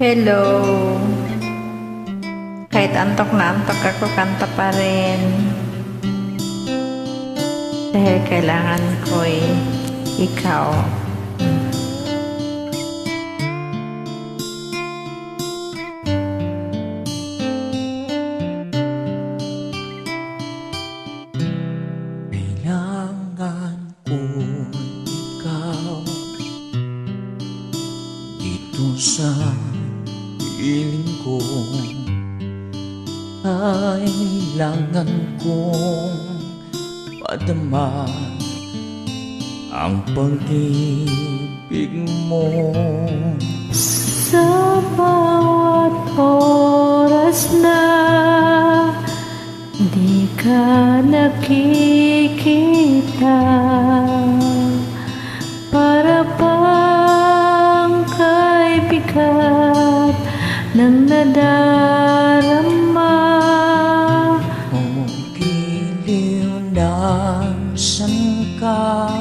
Hello. Kahit antok na antok ako, kanta pa rin. Dahil kailangan ko'y ikaw. Kailangan ko ikaw dito sa piling ko. Kailangan kong madama ang pag-ibig mo. Sa bawat oras na di ka nakikita, para bang kay bigat ng nadarama. Kung giliw nasan ka,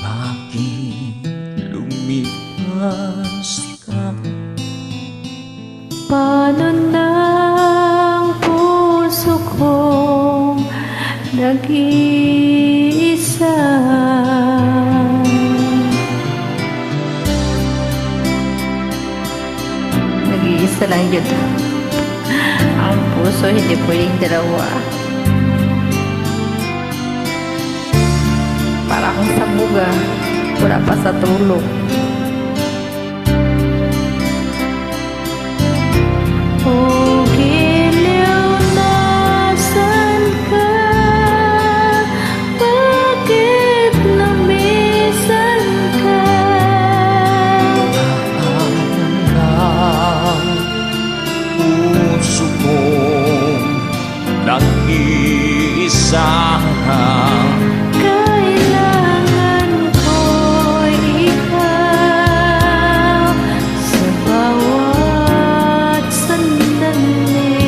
bakit lumipas ka? Paano ng puso kong nag-iisa? Nag-iisa lang yun. Ang puso hindi pwedeng dalawa. Para kang sabuga, wala pa sa tulog. Oh, giliw, nasan ka? Bakit lumisan ka? Ang puso kong nag-iisa. Kailangan ko'y ikaw sa bawat sandali.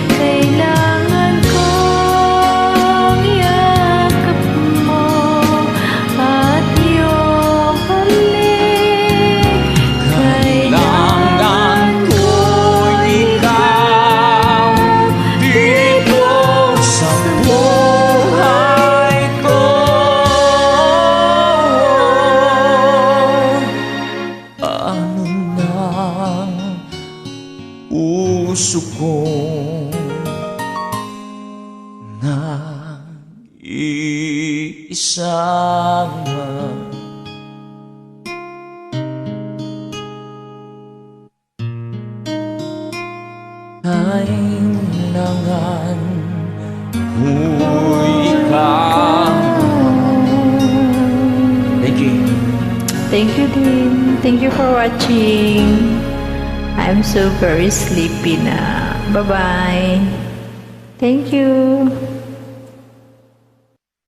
Kailangan kong yakap mo at iyong halik. Kailangan ko'y ikaw dito sa buhay ko. Ano ng puso kong nag-iisa. Kailangan ko'y ikaw. Thank you. Thank you din. Thank you for watching. I'm so very sleepy na. Bye-bye. Thank you.